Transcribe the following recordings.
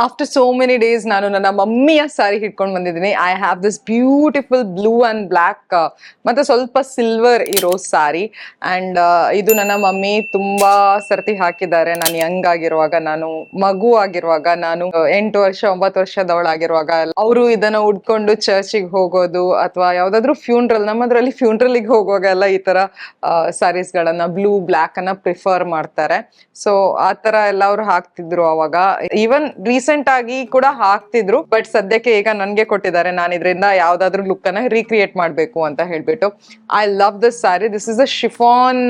After so many days ನಾನು ನನ್ನ ಮಮ್ಮಿಯ ಸಾರಿ ಹಿಡ್ಕೊಂಡು ಬಂದಿದ್ದೀನಿ. I have this beautiful blue and black ಮತ್ತೆ ಸ್ವಲ್ಪ ಸಿಲ್ವರ್ ಇರೋ ಸಾರಿ. ಅಂಡ್ ಇದು ನನ್ನ ಮಮ್ಮಿ ತುಂಬಾ ಸರ್ತಿ ಹಾಕಿದ್ದಾರೆ. ನಾನು ಯಂಗ್ ಆಗಿರುವಾಗ, ನಾನು ಮಗು ಆಗಿರುವಾಗ, ನಾನು 8 ವರ್ಷ 9 ವರ್ಷದವಳಾಗಿರುವಾಗ ಅವರು ಇದನ್ನ ಉಡ್ಕೊಂಡು ಚರ್ಚಿಗೆ ಹೋಗೋದು ಅಥವಾ ಯಾವ್ದಾದ್ರು ಫ್ಯೂನ್ರಲ್, ನಮ್ಮದ್ರಲ್ಲಿ ಫ್ಯೂನ್ರಲ್ಗೆ ಹೋಗುವಾಗ ಎಲ್ಲ ಈ ತರ ಸಾರೀಸ್ ಗಳನ್ನ ಬ್ಲೂ ಬ್ಲ್ಯಾಕ್ ಅನ್ನ ಪ್ರಿಫರ್ ಮಾಡ್ತಾರೆ. ಸೊ ಆ ತರ ಎಲ್ಲ ಅವ್ರು ಹಾಕ್ತಿದ್ರು ಅವಾಗ. ಈವನ್ ರೀಸೆಂಟ್ ಆಗಿ ಕೂಡ ಹಾಕ್ತಿದ್ರು, ಬಟ್ ಸದ್ಯಕ್ಕೆ ಈಗ ನನ್ಗೆ ಕೊಟ್ಟಿದ್ದಾರೆ. ನಾನು ಇದರಿಂದ ಯಾವ್ದಾದ್ರು ಲುಕ್ ಅನ್ನ ರೀಕ್ರಿಯೇಟ್ ಮಾಡ್ಬೇಕು ಅಂತ ಹೇಳ್ಬಿಟ್ಟು. I love this sari. This is a chiffon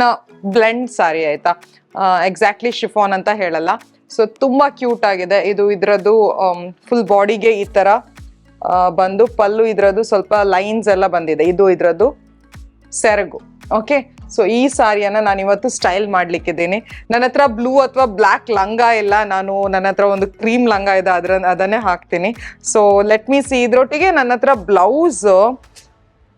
blend sari, ಆಯ್ತಾ. ಎಕ್ಸಾಕ್ಟ್ಲಿ ಶಿಫಾನ್ ಅಂತ ಹೇಳಲ್ಲ. ಸೊ ತುಂಬಾ ಕ್ಯೂಟ್ ಆಗಿದೆ ಇದು. ಇದ್ರದ್ದು ಫುಲ್ ಬಾಡಿಗೆ ಈ ತರ ಬಂದು ಪಲ್ಲು ಇದ್ರದ್ದು ಸ್ವಲ್ಪ ಲೈನ್ಸ್ ಎಲ್ಲ ಬಂದಿದೆ. ಇದು ಇದ್ರದ್ದು ಸೆರಗು. ಓಕೆ, ಸೊ ಈ ಸಾರಿಯನ್ನ ನಾನು ಇವತ್ತು ಸ್ಟೈಲ್ ಮಾಡ್ಲಿಕ್ಕಿದ್ದೀನಿ. ನನ್ನ ಹತ್ರ ಬ್ಲೂ ಅಥವಾ ಬ್ಲ್ಯಾಕ್ ಲಂಗ ಇಲ್ಲ, ನನ್ನ ಹತ್ರ ಒಂದು ಕ್ರೀಮ್ ಲಂಗ ಇದೆ, ಅದನ್ನೇ ಹಾಕ್ತೀನಿ. So let me see. ಇದ್ರೊಟ್ಟಿಗೆ ನನ್ನ ಹತ್ರ ಬ್ಲೌಸ್,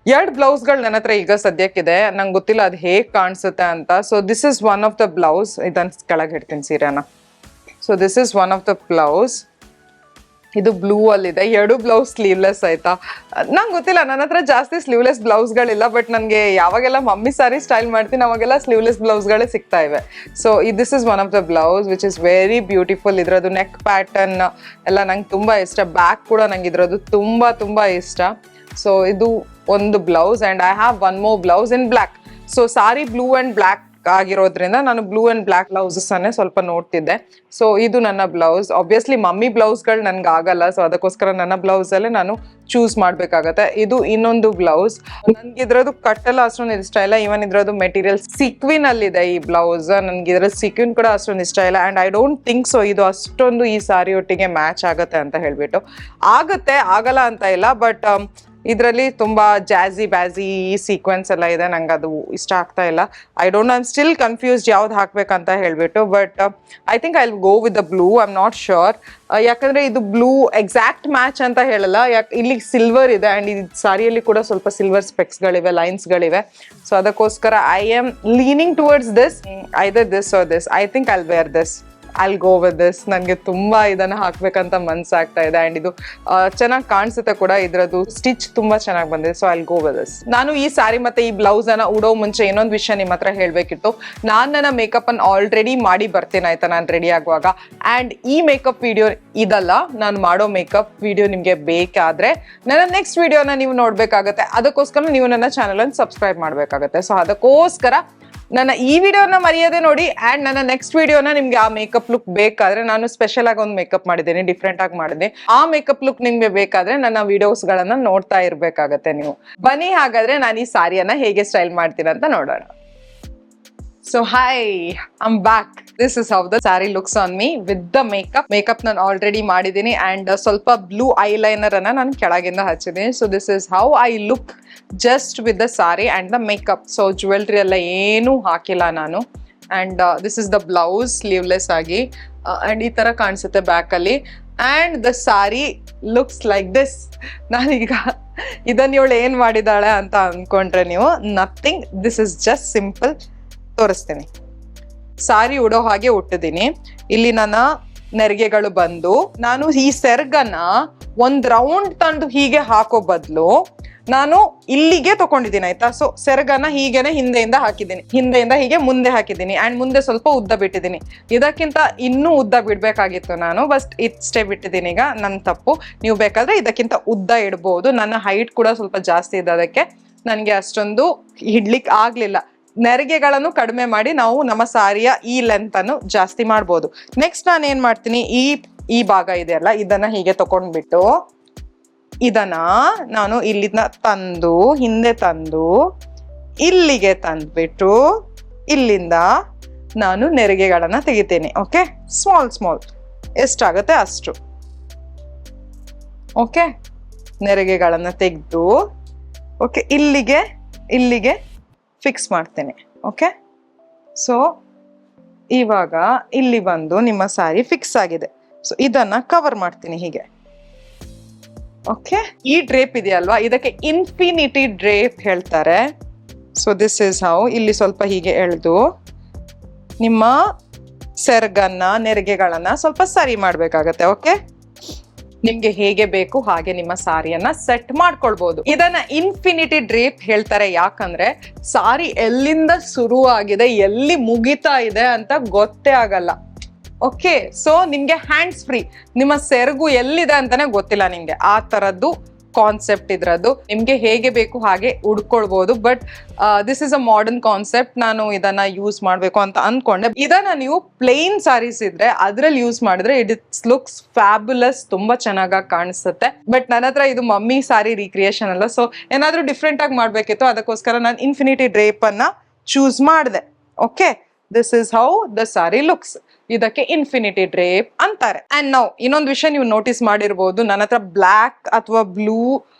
2 ಬ್ಲೌಸ್ಗಳು ನನ್ನ ಹತ್ರ ಈಗ ಸದ್ಯಕ್ಕಿದೆ. ನಂಗೆ ಗೊತ್ತಿಲ್ಲ ಅದು ಹೇಗೆ ಕಾಣಿಸುತ್ತೆ ಅಂತ. So this is one of the blouse. ಇದನ್ನ ಕೆಳಗೆ ಇಡ್ತೀನಿ ಸೀರೆನ. So this is one of the blouse. ಇದು ಬ್ಲೂ ಅಲ್ಲಿದೆ. 2 ಬ್ಲೌಸ್ ಸ್ಲೀವ್ಲೆಸ್, ಆಯ್ತಾ. ನಂಗೆ ಗೊತ್ತಿಲ್ಲ, ನನ್ನ ಹತ್ರ ಜಾಸ್ತಿ ಸ್ಲೀವ್ಲೆಸ್ ಬ್ಲೌಸ್ಗಳಿಲ್ಲ, ಬಟ್ ನನಗೆ ಯಾವಾಗೆಲ್ಲ ಮಮ್ಮಿ ಸಾರಿ ಸ್ಟೈಲ್ ಮಾಡ್ತೀನಿ ಅವಾಗೆಲ್ಲ ಸ್ಲೀವ್ಲೆಸ್ ಬ್ಲೌಸ್ಗಳೇ ಸಿಗ್ತಾ ಇವೆ. So this is one of the blouse which is very beautiful. ಇದ್ರದ್ದು ನೆಕ್ ಪ್ಯಾಟರ್ನ್ ಎಲ್ಲ ನಂಗೆ ತುಂಬಾ ಇಷ್ಟ. ಬ್ಯಾಕ್ ಕೂಡ ನಂಗೆ ಇದ್ರದ್ದು ತುಂಬಾ ಇಷ್ಟ. ಸೊ ಇದು ಒಂದು blouse and I have one more blouse in black. So sorry blue and black ಆಗಿರೋದ್ರಿಂದ ನಾನು ಬ್ಲೂ ಅಂಡ್ ಬ್ಲ್ಯಾಕ್ ಬ್ಲೌಸಸ್ ಅನ್ನೇ ಸ್ವಲ್ಪ ನೋಡ್ತಿದ್ದೆ. ಸೊ ಇದು ನನ್ನ ಬ್ಲೌಸ್. ಆಬ್ವಿಯಸ್ಲಿ ಮಮ್ಮಿ ಬ್ಲೌಸ್ಗಳು ನನ್ಗೆ ಆಗಲ್ಲ, ಸೊ ಅದಕ್ಕೋಸ್ಕರ ನನ್ನ ಬ್ಲೌಸ್ ಅಲ್ಲೇ ನಾನು ಚೂಸ್ ಮಾಡ್ಬೇಕಾಗತ್ತೆ. ಇದು ಇನ್ನೊಂದು ಬ್ಲೌಸ್. ನನ್ಗೆ ಇದ್ರದ್ದು ಕಟ್ಟೆಲ್ಲ ಅಷ್ಟೊಂದು ಇಷ್ಟ ಇಲ್ಲ. ಈವನ್ ಇದ್ರದ್ದು ಮೆಟೀರಿಯಲ್ ಸೀಕ್ವಿನ್ ಅಲ್ಲಿದೆ ಈ ಬ್ಲೌಸ್. ನನ್ಗೆ ಇದ್ರದ್ದು ಸೀಕ್ವಿನ್ ಕೂಡ ಅಷ್ಟೊಂದು ಇಷ್ಟ ಇಲ್ಲ. And I don't think so ಇದು ಅಷ್ಟೊಂದು ಈ ಸಾರಿ ಒಟ್ಟಿಗೆ ಮ್ಯಾಚ್ ಆಗತ್ತೆ ಅಂತ ಹೇಳ್ಬಿಟ್ಟು. ಆಗತ್ತೆ, ಆಗಲ್ಲ ಅಂತ ಇಲ್ಲ, ಬಟ್ ಇದರಲ್ಲಿ ತುಂಬಾ ಜಾಝಿ ಬ್ಯಾಝಿ ಸೀಕ್ವೆನ್ಸ್ ಎಲ್ಲ ಇದೆ. ನಂಗೆ ಅದು ಇಷ್ಟ ಆಗ್ತಾ ಇಲ್ಲ. I don't know, I'm still confused ಯಾವ್ದು ಹಾಕ್ಬೇಕಂತ ಹೇಳ್ಬಿಟ್ಟು. But I think I will go with the blue. I am not sure. ಯಾಕಂದ್ರೆ ಇದು ಬ್ಲೂ ಎಕ್ಸಾಕ್ಟ್ ಮ್ಯಾಚ್ ಅಂತ ಹೇಳಲ್ಲ. ಇಲ್ಲಿ ಸಿಲ್ವರ್ ಇದೆ ಅಂಡ್ ಈ ಸಾರಿಯಲ್ಲಿ ಕೂಡ ಸ್ವಲ್ಪ ಸಿಲ್ವರ್ ಸ್ಪೆಕ್ಸ್ಗಳಿವೆ, ಲೈನ್ಸ್ಗಳಿವೆ. ಸೊ ಅದಕ್ಕೋಸ್ಕರ I am leaning towards this, either this or this. I think I'll wear this. I'll go with this. ನನಗೆ ತುಂಬಾ ಇದನ್ನ ಹಾಕ್ಬೇಕಂತ ಮನ್ಸಾಗ್ತಾ ಇದೆ. ಅಂಡ್ ಇದು ಚೆನ್ನಾಗಿ ಕಾಣಿಸುತ್ತೆ ಕೂಡ. ಇದ್ರದ್ದು ಸ್ಟಿಚ್ ತುಂಬಾ ಚೆನ್ನಾಗಿ ಬಂದಿದೆ. So I'll go with this. ನಾನು ಈ ಸಾರಿ ಮತ್ತೆ ಈ ಬ್ಲೌಸ್ ಅನ್ನ ಉಡೋ ಮುಂಚೆ ಇನ್ನೊಂದು ವಿಷಯ ನಿಮ್ಮ ಹತ್ರ ಹೇಳ್ಬೇಕಿತ್ತು. ನಾನು ನನ್ನ ಮೇಕಪ್ ಅನ್ನು ಆಲ್ರೆಡಿ ಮಾಡಿ ಬರ್ತೇನೆ, ಆಯ್ತಾ, ನಾನು ರೆಡಿ ಆಗುವಾಗ. ಅಂಡ್ ಈ ಮೇಕಪ್ ವಿಡಿಯೋ ಇದಲ್ಲ, ನಾನು ಮಾಡೋ ಮೇಕಪ್ ವಿಡಿಯೋ ನಿಮ್ಗೆ ಬೇಕಾದ್ರೆ ನನ್ನ ನೆಕ್ಸ್ಟ್ ವಿಡಿಯೋನ ನೀವು ನೋಡ್ಬೇಕಾಗತ್ತೆ. ಅದಕ್ಕೋಸ್ಕರ ನೀವು ನನ್ನ ಚಾನಲ್ ಅನ್ನು ಸಬ್ಸ್ಕ್ರೈಬ್ ಮಾಡ್ಬೇಕಾಗತ್ತೆ. ಸೊ ಅದಕ್ಕೋಸ್ಕರ ನನ್ನ ಈ ವಿಡಿಯೋನ ಮರೆಯದೆ ನೋಡಿ. ಅಂಡ್ ನನ್ನ ನೆಕ್ಸ್ಟ್ ವಿಡಿಯೋನ ನಿಮ್ಗೆ ಆ ಮೇಕಪ್ ಲುಕ್ ಬೇಕಾದ್ರೆ, ನಾನು ಸ್ಪೆಷಲ್ ಆಗಿ ಒಂದು ಮೇಕಪ್ ಮಾಡಿದ್ದೀನಿ, ಡಿಫ್ರೆಂಟ್ ಆಗಿ ಮಾಡಿದೆ. ಆ ಮೇಕಪ್ ಲುಕ್ ನಿಮ್ಗೆ ಬೇಕಾದ್ರೆ ನನ್ನ ವಿಡಿಯೋಸ್ ಗಳನ್ನ ನೋಡ್ತಾ ಇರ್ಬೇಕಾಗತ್ತೆ ನೀವು. ಬನ್ನಿ ಹಾಗಾದ್ರೆ ನಾನು ಈ ಸಾರಿಯನ್ನ ಹೇಗೆ ಸ್ಟೈಲ್ ಮಾಡ್ತೀನಿ ಅಂತ ನೋಡೋಣ. So hi, I'm back. This is how the saree looks on me with the makeup. Makeup ನಾನು ಆಲ್ರೆಡಿ ಮಾಡಿದ್ದೀನಿ ಅಂಡ್ ಸ್ವಲ್ಪ ಬ್ಲೂ ಐಲೈನರ್ ಅನ್ನ ನಾನು ಕೆಳಗಿಂದ ಹಚ್ಚಿದ್ದೀನಿ. So this is how I look just with the sari and the makeup. So jewellery ಎಲ್ಲ ಏನೂ ಹಾಕಿಲ್ಲ ನಾನು. And this is the blouse, sleeveless ಆಗಿ. ಅಂಡ್ ಈ ತರ ಕಾಣಿಸುತ್ತೆ ಬ್ಯಾಕ್ ಅಲ್ಲಿ. And the sari looks like this. ನಾನೀಗ ಇದನ್ನ ಇವಳು ಏನ್ ಮಾಡಿದಾಳೆ ಅಂತ ಅನ್ಕೊಂಡ್ರೆ ನೀವು, nothing. This is just simple. ತೋರಿಸ್ತೀನಿ. ಸಾರಿ ಉಡೋ ಹಾಗೆ ಉಟ್ಟಿದ್ದೀನಿ. ಇಲ್ಲಿ ನನ್ನ ನೆರಿಗೆಗಳು ಬಂದು, ನಾನು ಈ ಸೆರ್ಗನ್ನ ಒಂದ್ ರೌಂಡ್ ತಂದು ಹೀಗೆ ಹಾಕೋ ಬದಲು ನಾನು ಇಲ್ಲಿಗೆ ತಗೊಂಡಿದ್ದೀನಿ, ಆಯ್ತಾ. ಸೊ ಸೆರಗನ್ನ ಹೀಗೇನೆ ಹಿಂದೆಯಿಂದ ಹಾಕಿದ್ದೀನಿ, ಹಿಂದೆಯಿಂದ ಹೀಗೆ ಮುಂದೆ ಹಾಕಿದ್ದೀನಿ. ಅಂಡ್ ಮುಂದೆ ಸ್ವಲ್ಪ ಉದ್ದ ಬಿಟ್ಟಿದ್ದೀನಿ. ಇದಕ್ಕಿಂತ ಇನ್ನೂ ಉದ್ದ ಬಿಡ್ಬೇಕಾಗಿತ್ತು ನಾನು, ಬಟ್ ಇಷ್ಟೇ ಬಿಟ್ಟಿದ್ದೀನಿ. ಈಗ ನನ್ನ ತಪ್ಪು. ನೀವು ಬೇಕಾದ್ರೆ ಇದಕ್ಕಿಂತ ಉದ್ದ ಇಡ್ಬೋದು. ನನ್ನ ಹೈಟ್ ಕೂಡ ಸ್ವಲ್ಪ ಜಾಸ್ತಿ ಇದೆ, ಅದಕ್ಕೆ ನನಗೆ ಅಷ್ಟೊಂದು ಹಿಡ್ಲಿಕ್ಕೆ ಆಗ್ಲಿಲ್ಲ. ನೆರಿಗೆಗಳನ್ನು ಕಡಿಮೆ ಮಾಡಿ ನಾವು ನಮ್ಮ ಸಾರಿಯ ಈ ಲೆಂತ್ ಅನ್ನು ಜಾಸ್ತಿ ಮಾಡ್ಬೋದು. ನೆಕ್ಸ್ಟ್ ನಾನು ಏನ್ ಮಾಡ್ತೀನಿ, ಈ ಭಾಗ ಇದೆಯಲ್ಲ, ಇದನ್ನ ಹೀಗೆ ತಕೊಂಡ್ಬಿಟ್ಟು ಇದನ್ನ ನಾನು ಇಲ್ಲಿಂದ ತಂದು, ಹಿಂದೆ ತಂದು ಇಲ್ಲಿಗೆ ತಂದ್ಬಿಟ್ಟು ಇಲ್ಲಿಂದ ನಾನು ನೆರಿಗೆಗಳನ್ನ ತೆಗಿತೀನಿ. ಓಕೆ, ಸ್ಮಾಲ್ ಎಷ್ಟಾಗುತ್ತೆ ಅಷ್ಟು. ಓಕೆ, ನೆರಿಗೆಗಳನ್ನ ತೆಗೆದು ಓಕೆ ಇಲ್ಲಿಗೆ ಫಿಕ್ಸ್ ಮಾಡ್ತೇನೆ. ಓಕೆ, ಸೊ ಇವಾಗ ಇಲ್ಲಿ ಬಂದು ನಿಮ್ಮ ಸಾರಿ ಫಿಕ್ಸ್ ಆಗಿದೆ. ಸೊ ಇದನ್ನ ಕವರ್ ಮಾಡ್ತೀನಿ ಹೀಗೆ. ಓಕೆ, ಈ ಡ್ರೇಪ್ ಇದೆಯಲ್ವಾ, ಇದಕ್ಕೆ ಇನ್ಫಿನಿಟಿ ಡ್ರೇಪ್ ಹೇಳ್ತಾರೆ. So this is how. ಇಲ್ಲಿ ಸ್ವಲ್ಪ ಹೀಗೆ ಎಳೆದು ನಿಮ್ಮ ಸೆರ್ಗನ್ನ, ನೆರಿಗೆಗಳನ್ನ ಸ್ವಲ್ಪ ಸರಿ ಮಾಡ್ಬೇಕಾಗತ್ತೆ. ಓಕೆ, ನಿಮ್ಗೆ ಹೇಗೆ ಬೇಕು ಹಾಗೆ ನಿಮ್ಮ ಸಾರಿಯನ್ನ ಸೆಟ್ ಮಾಡ್ಕೊಳ್ಬಹುದು. ಇದನ್ನ ಇನ್ಫಿನಿಟಿ ಡ್ರೇಪ್ ಹೇಳ್ತಾರೆ, ಯಾಕಂದ್ರೆ ಸಾರಿ ಎಲ್ಲಿಂದ ಶುರು ಆಗಿದೆ ಎಲ್ಲಿ ಮುಗಿತಾ ಇದೆ ಅಂತ ಗೊತ್ತೇ ಆಗಲ್ಲ. ಓಕೆ, ಸೊ ನಿಮ್ಗೆ ಹ್ಯಾಂಡ್ಸ್ ಫ್ರೀ, ನಿಮ್ಮ ಸೆರಗು ಎಲ್ಲಿದೆ ಅಂತಾನೆ ಗೊತ್ತಿಲ್ಲ ನಿಮ್ಗೆ. ಆ ತರದ್ದು ಕಾನ್ಸೆಪ್ಟ್ ಇದ್ರದ್ದು. ನಿಮ್ಗೆ ಹೇಗೆ ಬೇಕು ಹಾಗೆ ಉಡ್ಕೊಳ್ಬಹುದು. But this is a modern concept. ನಾನು ಇದನ್ನ ಯೂಸ್ ಮಾಡ್ಬೇಕು ಅಂತ ಅನ್ಕೊಂಡೆ. ಇದನ್ನ ನೀವು ಪ್ಲೇನ್ ಸಾರೀಸ್ ಇದ್ರೆ ಅದ್ರಲ್ಲಿ ಯೂಸ್ ಮಾಡಿದ್ರೆ ಇಟ್ಸ್ ಲುಕ್ಸ್ ಫ್ಯಾಬುಲಸ್, ತುಂಬಾ ಚೆನ್ನಾಗಿ ಕಾಣಿಸುತ್ತೆ. ಬಟ್ ನನ್ನ ಹತ್ರ ಇದು ಮಮ್ಮಿ ಸಾರಿ ರೀಕ್ರಿಯೇಷನ್ ಅಲ್ಲ, ಸೊ ಏನಾದ್ರೂ ಡಿಫ್ರೆಂಟ್ ಆಗಿ ಮಾಡ್ಬೇಕಿತ್ತು, ಅದಕ್ಕೋಸ್ಕರ ನಾನು ಇನ್ಫಿನಿಟಿ ಡ್ರೇಪ್ ಅನ್ನ ಚೂಸ್ ಮಾಡಿದೆ. Okay, this is how the sari looks. ಇದಕ್ಕೆ ಇನ್ಫಿನಿಟಿ ಡ್ರೇಪ್ ಅಂತಾರೆ. ಅಂಡ್ ನಾವು ಇನ್ನೊಂದು ವಿಷಯ ನೀವು ನೋಟಿಸ್ ಮಾಡಿರ್ಬೋದು, ನನ್ನ ಹತ್ರ ಬ್ಲ್ಯಾಕ್ ಅಥವಾ ಬ್ಲೂ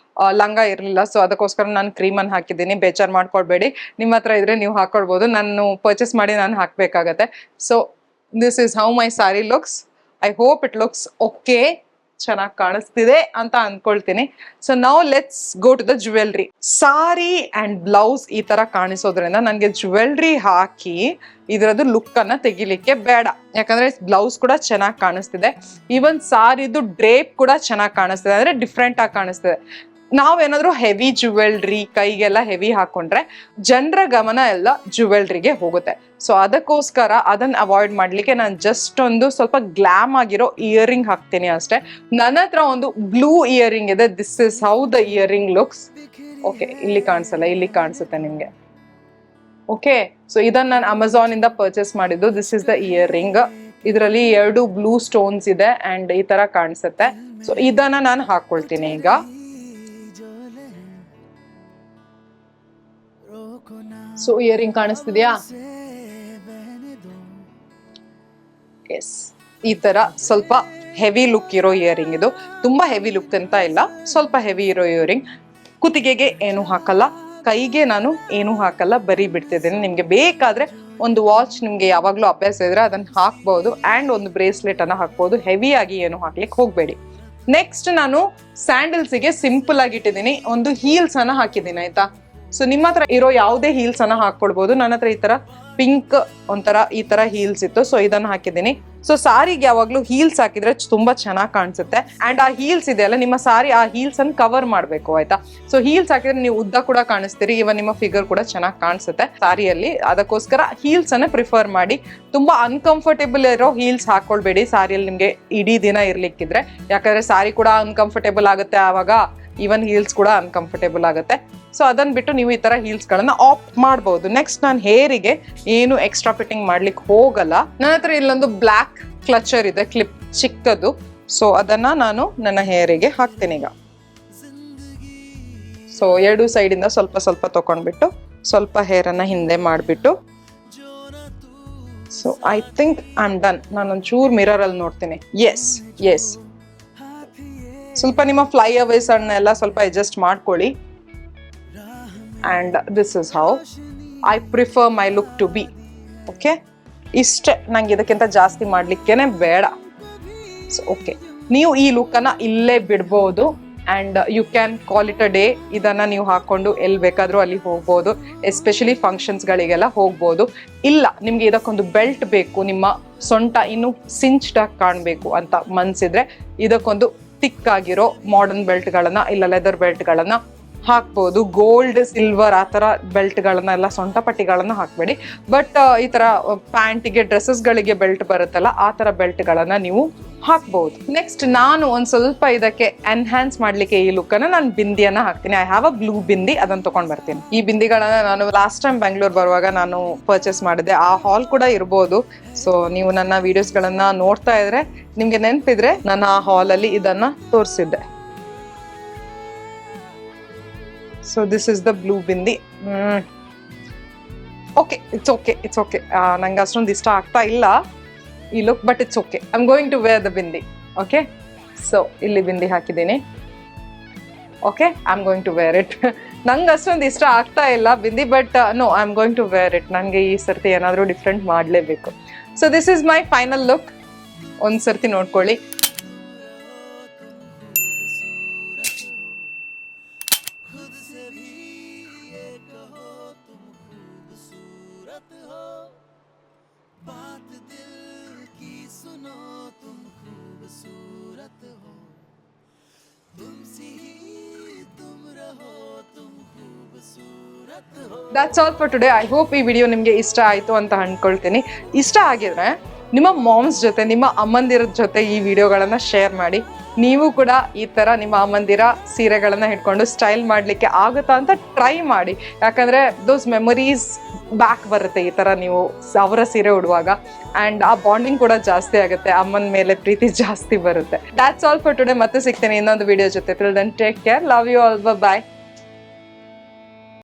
ಲಂಗ ಇರಲಿಲ್ಲ, ಸೊ ಅದಕ್ಕೋಸ್ಕರ ನಾನು ಕ್ರೀಮ್ ಅನ್ನು ಹಾಕಿದ್ದೀನಿ. ಬೇಜಾರು ಮಾಡ್ಕೊಳ್ಬೇಡಿ, ನಿಮ್ಮ ಹತ್ರ ಇದ್ರೆ ನೀವು ಹಾಕೊಳ್ಬೋದು. ನಾನು ಪರ್ಚೇಸ್ ಮಾಡಿ ನಾನು ಹಾಕ್ಬೇಕಾಗತ್ತೆ. So this is how my sari looks. I hope it looks okay, ಚೆನ್ನಾಗಿ ಕಾಣಿಸ್ತಿದೆ ಅಂತ ಅನ್ಕೊಳ್ತೀನಿ. So now let's go to the jewellery. Sari and blouse ಈ ತರ ಕಾಣಿಸೋದ್ರಿಂದ ನನಗೆ ಜ್ಯುವೆಲ್ರಿ ಹಾಕಿ ಇದರದ್ದು ಲುಕ್ ಅನ್ನ ತೆಗಿಲಿಕ್ಕೆ ಬೇಡ, ಯಾಕಂದ್ರೆ ಬ್ಲೌಸ್ ಕೂಡ ಚೆನ್ನಾಗಿ ಕಾಣಿಸ್ತಿದೆ. ಈವನ್ ಸಾರಿದು ಡ್ರೇಪ್ ಕೂಡ ಚೆನ್ನಾಗಿ ಕಾಣಿಸ್ತಿದೆ, ಅಂದ್ರೆ ಡಿಫ್ರೆಂಟ್ ಆಗಿ ಕಾಣಿಸ್ತಿದೆ. ನಾವೇನಾದ್ರೂ ಹೆವಿ ಜ್ಯುವೆಲ್ರಿ ಕೈಗೆಲ್ಲ ಹೆವಿ ಹಾಕೊಂಡ್ರೆ ಜನರ ಗಮನ ಎಲ್ಲ ಜ್ಯುವೆಲ್ರಿಗೆ ಹೋಗುತ್ತೆ. ಸೊ ಅದಕ್ಕೋಸ್ಕರ ಅದನ್ನ ಅವಾಯ್ಡ್ ಮಾಡ್ಲಿಕ್ಕೆ ನಾನು ಜಸ್ಟ್ ಒಂದು ಸ್ವಲ್ಪ ಗ್ಲಾಮ್ ಆಗಿರೋ ಇಯರಿಂಗ್ ಹಾಕ್ತೀನಿ ಅಷ್ಟೇ. ನನ್ನ ಹತ್ರ ಒಂದು ಬ್ಲೂ ಇಯರಿಂಗ್ ಇದೆ. This is how the earring looks. Okay, ಇಲ್ಲಿ ಕಾಣಿಸಲ್ಲ, ಇಲ್ಲಿ ಕಾಣಿಸುತ್ತೆ ನಿಮ್ಗೆ. ಓಕೆ, ಸೊ ಇದನ್ನ ನಾನು ಅಮೆಝಾನ್ ಇಂದ ಪರ್ಚೇಸ್ ಮಾಡಿದ್ದು. This is the earring. ಇದರಲ್ಲಿ 2 ಬ್ಲೂ ಸ್ಟೋನ್ಸ್ ಇದೆ ಅಂಡ್ ಈ ತರ ಕಾಣಿಸುತ್ತೆ. ಸೊ ಇದನ್ನ ನಾನು ಹಾಕೊಳ್ತೀನಿ ಈಗ. So earring ಕಾಣಿಸ್ತಿದ್ಯಾ? ಎಸ್, ಈ ತರ ಸ್ವಲ್ಪ ಹೆವಿ ಲುಕ್ ಇರೋ ಇಯರಿಂಗ್ ಇದು. ತುಂಬಾ ಹೆವಿ ಲುಕ್ ಅಂತ ಇಲ್ಲ, ಸ್ವಲ್ಪ ಹೆವಿ ಇರೋ ಇಯರಿಂಗ್. ಕುತ್ತಿಗೆಗೆ ಏನು ಹಾಕಲ್ಲ, ಕೈಗೆ ನಾನು ಏನು ಹಾಕಲ್ಲ, ಬರೀ ಬಿಡ್ತಿದ್ದೇನೆ. ನಿಮ್ಗೆ ಬೇಕಾದ್ರೆ ಒಂದು ವಾಚ್ ನಿಮ್ಗೆ ಯಾವಾಗ್ಲೂ ಅಭ್ಯಾಸ ಇದ್ರೆ ಅದನ್ನ ಹಾಕ್ಬಹುದು, ಅಂಡ್ ಒಂದು ಬ್ರೇಸ್ಲೆಟ್ ಅನ್ನ ಹಾಕ್ಬಹುದು. ಹೆವಿ ಆಗಿ ಏನು ಹಾಕ್ಲಿಕ್ಕೆ ಹೋಗ್ಬೇಡಿ. ನೆಕ್ಸ್ಟ್ ನಾನು ಸ್ಯಾಂಡಲ್ಸ್ಗೆ ಸಿಂಪಲ್ ಆಗಿ ಇಟ್ಟಿದ್ದೀನಿ, ಒಂದು ಹೀಲ್ಸ್ ಅನ್ನ ಹಾಕಿದ್ದೀನಿ ಆಯ್ತಾ. ಸೊ ನಿಮ್ಮ ಹತ್ರ ಇರೋ ಯಾವುದೇ ಹೀಲ್ಸ್ ಅನ್ನ ಹಾಕೊಳ್ಬಹುದು. ನನ್ನ ಹತ್ರ ಈ ತರ ಪಿಂಕ್ ಒಂಥರ ಈ ತರ ಹೀಲ್ಸ್ ಇತ್ತು, ಸೊ ಇದನ್ನ ಹಾಕಿದ್ದೀನಿ. ಸೊ ಸಾರಿಗೆ ಯಾವಾಗ್ಲೂ ಹೀಲ್ಸ್ ಹಾಕಿದ್ರೆ ತುಂಬಾ ಚೆನ್ನಾಗಿ ಕಾಣಿಸುತ್ತೆ. ಅಂಡ್ ಆ ಹೀಲ್ಸ್ ಇದೆಯಲ್ಲ, ನಿಮ್ಮ ಸಾರಿ ಆ ಹೀಲ್ಸ್ ಅನ್ನು ಕವರ್ ಮಾಡ್ಬೇಕು ಆಯ್ತಾ. ಸೊ ಹೀಲ್ಸ್ ಹಾಕಿದ್ರೆ ನೀವು ಉದ್ದ ಕೂಡ ಕಾಣಿಸ್ತೀರಿ, ಇವನ್ ನಿಮ್ಮ ಫಿಗರ್ ಕೂಡ ಚೆನ್ನಾಗಿ ಕಾಣಿಸುತ್ತೆ ಸಾರಿಯಲ್ಲಿ. ಅದಕ್ಕೋಸ್ಕರ ಹೀಲ್ಸ್ ಅನ್ನ ಪ್ರಿಫರ್ ಮಾಡಿ. ತುಂಬಾ ಅನ್ಕಂಫರ್ಟೇಬಲ್ ಇರೋ ಹೀಲ್ಸ್ ಹಾಕೊಳ್ಬೇಡಿ ಸಾರಿಯಲ್ಲಿ ನಿಮ್ಗೆ ಇಡೀ ದಿನ ಇರ್ಲಿಕ್ಕಿದ್ರೆ, ಯಾಕಂದ್ರೆ ಸಾರಿ ಕೂಡ ಅನ್ಕಂಫರ್ಟೇಬಲ್ ಆಗುತ್ತೆ ಆವಾಗ, ಈವನ್ ಹೀಲ್ಸ್ ಕೂಡ ಅನ್ಕಂಫರ್ಟೇಬಲ್ ಆಗುತ್ತೆ. ಸೊ ಅದನ್ನ ಬಿಟ್ಟು ನೀವು ಈ ತರ ಹೀಲ್ಸ್ ಗಳನ್ನ ಆಪ್ಟ್ ಮಾಡಬಹುದು. ನೆಕ್ಸ್ಟ್ ನಾನು ಹೇರಿಗೆ ಏನು ಎಕ್ಸ್ಟ್ರಾ ಫಿಟ್ಟಿಂಗ್ ಮಾಡ್ಲಿಕ್ಕೆ ಹೋಗಲ್ಲ. ನನ್ನ ಹತ್ರ ಇಲ್ಲೊಂದು ಬ್ಲಾಕ್ ಕ್ಲಚರ್ ಇದೆ, ಕ್ಲಿಪ್ ಚಿಕ್ಕದು. ಸೊ ಅದನ್ನ ನಾನು ನನ್ನ ಹೇರಿಗೆ ಹಾಕ್ತೀನಿ ಈಗ. ಸೊ 2 ಸೈಡ್ ಇಂದ ಸ್ವಲ್ಪ ಸ್ವಲ್ಪ ತಕೊಂಡ್ಬಿಟ್ಟು ಸ್ವಲ್ಪ ಹೇರ್ ಅನ್ನ ಹಿಂದೆ ಮಾಡ್ಬಿಟ್ಟು, so I think I am done. ನಾನೊಂಚೂರು ಮಿರರ್ ಅಲ್ಲಿ ನೋಡ್ತೀನಿ. ಎಸ್ ಎಸ್, ಸ್ವಲ್ಪ ನಿಮ್ಮ ಫ್ಲೈ ಅವೇಸ್ ಅನ್ನ ಎಲ್ಲ ಸ್ವಲ್ಪ ಅಡ್ಜಸ್ಟ್ ಮಾಡ್ಕೊಳ್ಳಿ. and this is how I prefer my look to be. Okay, ಇಷ್ಟೇ, ನಂಗೆ ಇದಕ್ಕಿಂತ ಜಾಸ್ತಿ ಮಾಡ್ಲಿಕ್ಕೇನೆ ಬೇಡ. ಸೊ ಓಕೆ, ನೀವು ಈ ಲುಕ್ ಅನ್ನ ಇಲ್ಲೇ ಬಿಡ್ಬೋದು and you can call it a day. ಇದನ್ನ ನೀವು ಹಾಕೊಂಡು ಎಲ್ಲಿ ಬೇಕಾದ್ರೂ ಅಲ್ಲಿ ಹೋಗ್ಬೋದು, ಎಸ್ಪೆಷಲಿ ಫಂಕ್ಷನ್ಸ್ ಗಳಿಗೆಲ್ಲ ಹೋಗ್ಬೋದು. ಇಲ್ಲ ನಿಮ್ಗೆ ಇದಕ್ಕೊಂದು ಬೆಲ್ಟ್ ಬೇಕು, ನಿಮ್ಮ ಸೊಂಟ ಇನ್ನು ಸಿಂಚ್ಡ್ ಆಗಿ ಕಾಣ್ಬೇಕು ಅಂತ ಮನ್ಸಿದ್ರೆ ಇದಕ್ಕೊಂದು ಥಿಕ್ ಆಗಿರೋ ಮಾಡರ್ನ್ ಬೆಲ್ಟ್ ಗಳನ್ನ ಇಲ್ಲ ಲೆದರ್ ಬೆಲ್ಟ್ ಗಳನ್ನ ಹಾಕ್ಬೋದು. ಗೋಲ್ಡ್ ಸಿಲ್ವರ್ ಆ ತರ ಬೆಲ್ಟ್ ಗಳನ್ನ ಎಲ್ಲ, ಸೊಂಟ ಪಟ್ಟಿಗಳನ್ನ ಹಾಕ್ಬೇಡಿ. ಬಟ್ ಈ ತರ ಪ್ಯಾಂಟಿಗೆ ಡ್ರೆಸ್ಸಸ್ ಗಳಿಗೆ ಬೆಲ್ಟ್ ಬರುತ್ತಲ್ಲ, ಆ ತರ ಬೆಲ್ಟ್ ಗಳನ್ನ ನೀವು ಹಾಕ್ಬಹುದು. ನೆಕ್ಸ್ಟ್ ನಾನು ಒಂದ್ ಸ್ವಲ್ಪ ಇದಕ್ಕೆ ಎನ್ಹಾನ್ಸ್ ಮಾಡ್ಲಿಕ್ಕೆ ಈ ಲುಕ್ ಅನ್ನ ನಾನು ಬಿಂದಿಯನ್ನ ಹಾಕ್ತೀನಿ. I have a blue bindi, ಅದನ್ನ ತಗೊಂಡ್ ಬರ್ತೀನಿ. ಈ ಬಿಂದಿಗಳನ್ನ ನಾನು ಲಾಸ್ಟ್ ಟೈಮ್ ಬೆಂಗಳೂರು ಬರುವಾಗ ನಾನು ಪರ್ಚೇಸ್ ಮಾಡಿದೆ. ಆ ಹಾಲ್ ಕೂಡ ಇರ್ಬೋದು. ಸೊ ನೀವು ನನ್ನ ವಿಡಿಯೋಸ್ ಗಳನ್ನ ನೋಡ್ತಾ ಇದ್ರೆ ನಿಮ್ಗೆ ನೆನಪಿದ್ರೆ ನಾನು ಆ ಹಾಲ್ ಅಲ್ಲಿ ಇದನ್ನ ತೋರಿಸಿದ್ದೆ. So this is the blue bindi. Okay, it's okay, it's okay. ನಂಗೆ ಅಷ್ಟೊಂದು ಇಷ್ಟ ಆಗ್ತಾ ಇಲ್ಲ ಈ look, but it's okay. I am going to wear the bindi. Okay, so ಇಲ್ಲಿ ಬಿಂದಿ ಹಾಕಿದ್ದೀನಿ. Okay, I am going to wear it. ನಂಗೆ ಅಷ್ಟೊಂದು ಇಷ್ಟ ಆಗ್ತಾ ಇಲ್ಲ bindi, but no, I am going to wear it. ನನಗೆ ಈ ಸರ್ತಿ ಏನಾದರೂ ಡಿಫ್ರೆಂಟ್ ಮಾಡಲೇಬೇಕು. So this is my final look. ಒಂದು ಸರ್ತಿ ನೋಡ್ಕೊಳ್ಳಿ. बात दिल की सुनो तुम खूबसूरत हो. That's all for today. I hope ಈ ವಿಡಿಯೋ ನಿಮಗೆ ಇಷ್ಟ ಆಯಿತು ಅಂತ ಅಂದ್ಕೊಳ್ತೀನಿ. ಇಷ್ಟ ಆಗಿದ್ರೆ ನಿಮ್ಮ ಮಾಮ್ಸ್ ಜೊತೆ, ನಿಮ್ಮ ಅಮ್ಮಂದಿರ ಜೊತೆ ಈ ವಿಡಿಯೋಗಳನ್ನು ಶೇರ್ ಮಾಡಿ. ನೀವು ಕೂಡ ಈ ಥರ ನಿಮ್ಮ ಅಮ್ಮಂದಿರ ಸೀರೆಗಳನ್ನು ಹಿಡ್ಕೊಂಡು ಸ್ಟೈಲ್ ಮಾಡಲಿಕ್ಕೆ ಆಗುತ್ತಾ ಅಂತ ಟ್ರೈ ಮಾಡಿ. ಯಾಕಂದರೆ ದೋಸ್ ಮೆಮೊರೀಸ್ ಬ್ಯಾಕ್ ಬರುತ್ತೆ ಈ ಥರ ನೀವು ಅವರ ಸೀರೆ ಉಡುವಾಗ. ಆ್ಯಂಡ್ ಆ ಬಾಂಡಿಂಗ್ ಕೂಡ ಜಾಸ್ತಿ ಆಗುತ್ತೆ, ಅಮ್ಮನ ಮೇಲೆ ಪ್ರೀತಿ ಜಾಸ್ತಿ ಬರುತ್ತೆ. That's all for today. ಮತ್ತೆ ಸಿಗ್ತೇನೆ ಇನ್ನೊಂದು ವಿಡಿಯೋ ಜೊತೆ. Till then take care, love you all, bye.